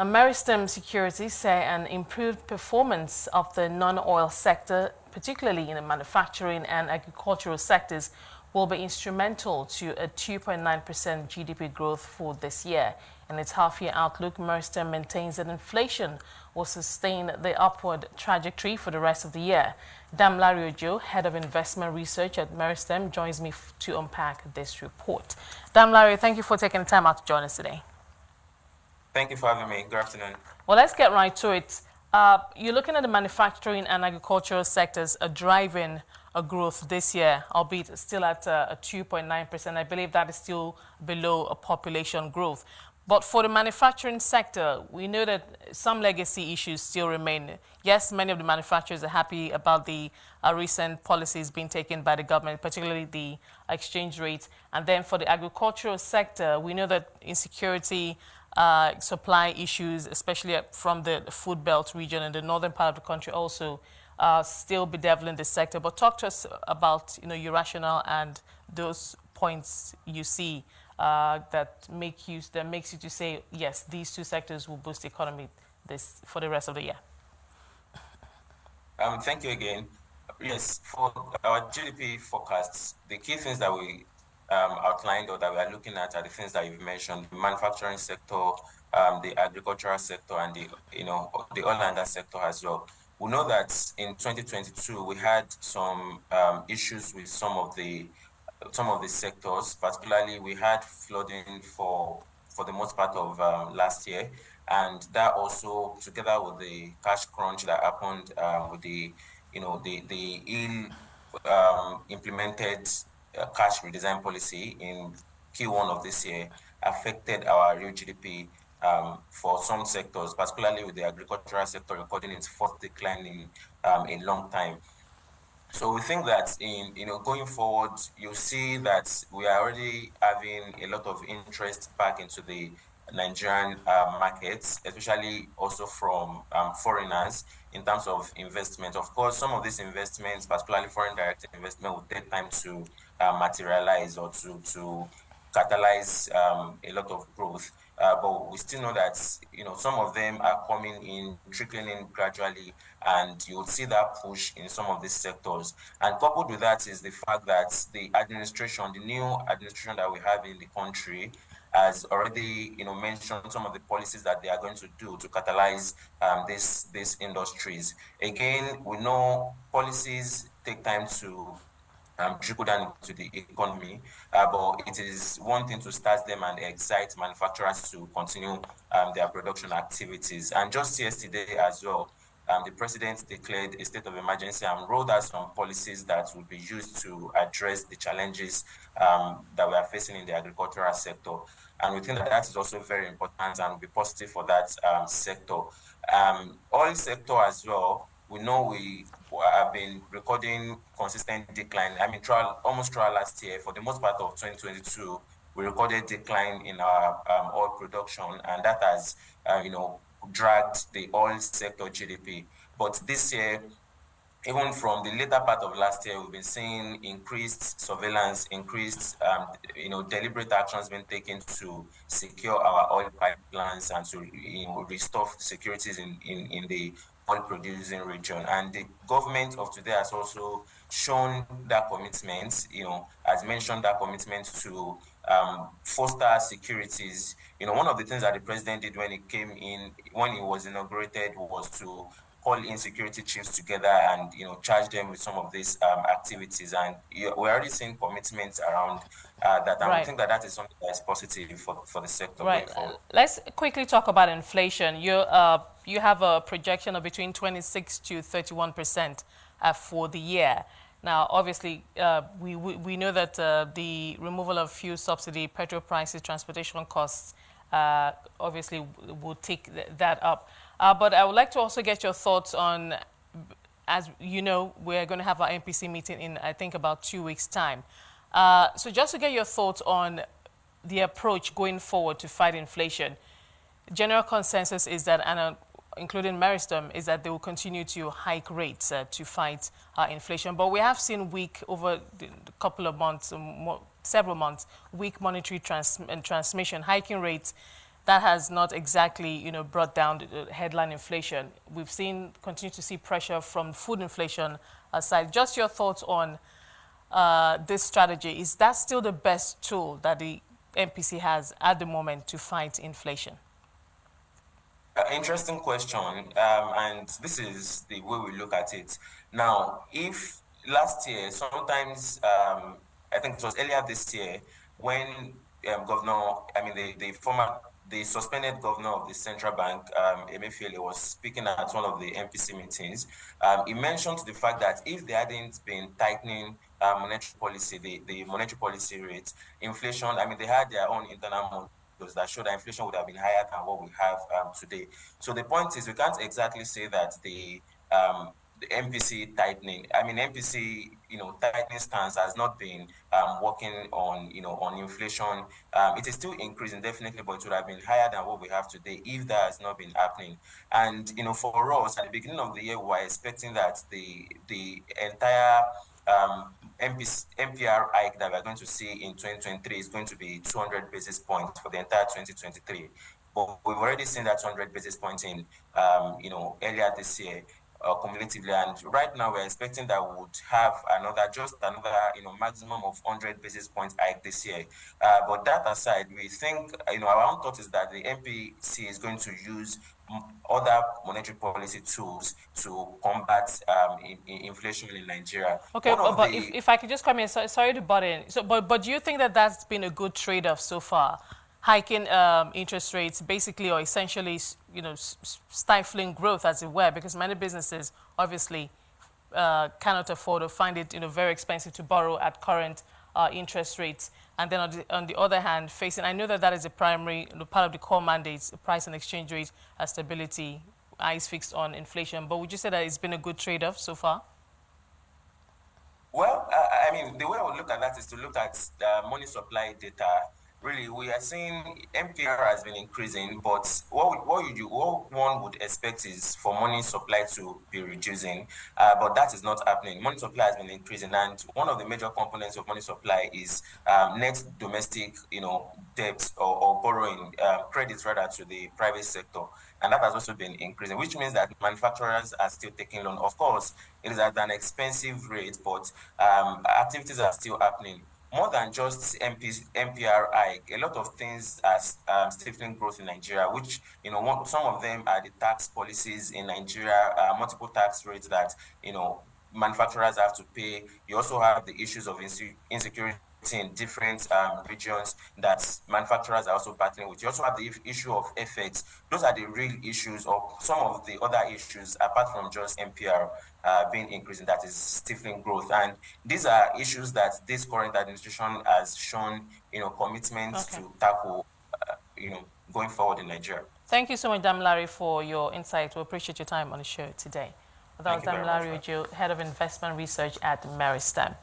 Meristem Securities say an improved performance of the non-oil sector, particularly in the manufacturing and agricultural sectors, will be instrumental to a 2.9% GDP growth for this year. In its half-year outlook, Meristem maintains that inflation will sustain the upward trajectory for the rest of the year. Damilare Ojo, Head of Investment Research at Meristem, joins me to unpack this report. Damilare, thank you for taking the time out to join us today. Thank you for having me. Good afternoon. Well, let's get right to it. You're looking at the manufacturing and agricultural sectors driving a growth this year, albeit still at a 2.9%. I believe that is still below a population growth. But for the manufacturing sector, we know that some legacy issues still remain. Yes, many of the manufacturers are happy about the recent policies being taken by the government, particularly the exchange rate. And then for the agricultural sector, we know that insecurity, supply issues, especially from the food belt region and the northern part of the country, also still bedeviling the sector. But talk to us about your rationale and those points you see that makes you to say yes, these two sectors will boost the economy for the rest of the year. Thank you again. Yes, for our GDP forecasts, the key things that we outlined or that we are looking at are the things that you've mentioned: the manufacturing sector, the agricultural sector, and the oil and gas sector as well. We know that in 2022 we had some issues with some of the sectors. Particularly, we had flooding for the most part of last year, and that also, together with the cash crunch that happened with the ill implemented cash redesign policy in Q1 of this year, affected our real GDP for some sectors, particularly with the agricultural sector recording its fourth decline in a long time. So we think that in going forward, you'll see that we are already having a lot of interest back into the Nigerian markets, especially also from foreigners in terms of investment. Of course, some of these investments, particularly foreign direct investment, will take time to materialize or to catalyze a lot of growth. But we still know that some of them are coming in, trickling in gradually, and you'll see that push in some of these sectors. And coupled with that is the fact that the new administration that we have in the country has already mentioned some of the policies that they are going to do to catalyze these industries. Again, we know policies take time to trickle down into the economy, but it is one thing to start them and excite manufacturers to continue their production activities. And just yesterday as well, the president declared a state of emergency and rolled out some policies that would be used to address the challenges that we are facing in the agricultural sector. And we think that that is also very important and will be positive for that sector. Oil sector as well, we know we have been recording consistent decline. I mean, almost throughout last year, for the most part of 2022, we recorded decline in our oil production, and that has, dragged the oil sector GDP. But this year, even from the later part of last year, we've been seeing increased surveillance, increased, deliberate actions being taken to secure our oil pipelines and to, restore securities in the oil-producing region. And the government of today has also shown that commitment, has mentioned that commitment to foster securities. One of the things that the president did when he was inaugurated, was to call in security chiefs together and charge them with some of these activities, and we're already seeing commitments around that, and we think that that is something that is positive for the sector. Right. Let's quickly talk about inflation. You have a projection of between 26 to 31% for the year. Now, obviously, we know that the removal of fuel subsidy, petrol prices, transportation costs, obviously will take that up. But I would like to also get your thoughts on, as you know, we're going to have our MPC meeting in, I think, about 2 weeks' time. So just to get your thoughts on the approach going forward to fight inflation. General consensus is that, and including Meristem, is that they will continue to hike rates to fight inflation. But we have seen over the couple of months, several months, weak monetary transmission, hiking rates. that has not exactly, brought down the headline inflation. We've continue to see pressure from food inflation aside. Just your thoughts on this strategy. Is that still the best tool that the MPC has at the moment to fight inflation? Interesting question, and this is the way we look at it. Now, if last year, sometimes, I think it was earlier this year, when Governor, I mean, the suspended governor of the central bank, Emefiele, was speaking at one of the MPC meetings, he mentioned the fact that if they hadn't been tightening monetary policy, the monetary policy rate, inflation, I mean, they had their own internal that show that inflation would have been higher than what we have today. So the point is, we can't exactly say that the MPC tightening, I mean, MPC, tightening stance has not been working on, on inflation. It is still increasing, definitely, but it would have been higher than what we have today if that has not been happening. And, for us, at the beginning of the year, we were expecting that the entire MPR hike that we're going to see in 2023 is going to be 200 basis points for the entire 2023. But we've already seen that 200 basis points in, earlier this year, cumulatively. And right now we're expecting that we would have just another, maximum of 100 basis points hike this year. But that aside, we think, our own thought is that the MPC is going to use other monetary policy tools to combat inflation in Nigeria. Okay, but if I could just come in, sorry to butt in. So, but do you think that that's been a good trade-off so far? Hiking interest rates, basically or essentially, stifling growth, as it were, because many businesses obviously cannot afford or find it, very expensive to borrow at current interest rates. And then on the other hand, I know that is a primary part of the core mandates, price and exchange rate stability, eyes fixed on inflation. But would you say that it's been a good trade-off so far? Well, I mean, the way I would look at that is to look at the money supply data. Really, we are seeing MPR has been increasing, but what one would expect is for money supply to be reducing, but that is not happening. Money supply has been increasing, and one of the major components of money supply is net domestic, debt or borrowing, credit rather, to the private sector, and that has also been increasing, which means that manufacturers are still taking loan. Of course, it is at an expensive rate, but activities are still happening. More than just MPR hike, a lot of things are stifling growth in Nigeria, which, some of them are the tax policies in Nigeria, multiple tax rates that, manufacturers have to pay. You also have the issues of insecurity in different regions that manufacturers are also battling with. You also have the issue of FX. Those are the real issues, or some of the other issues apart from just MPR being increasing, that is stifling growth. And these are issues that this current administration has shown, commitment to tackle, going forward in Nigeria. Thank you so much, Damilare, for your insight. We appreciate your time on the show today. That was Damilare Ojo, Head of Investment Research at Meristem.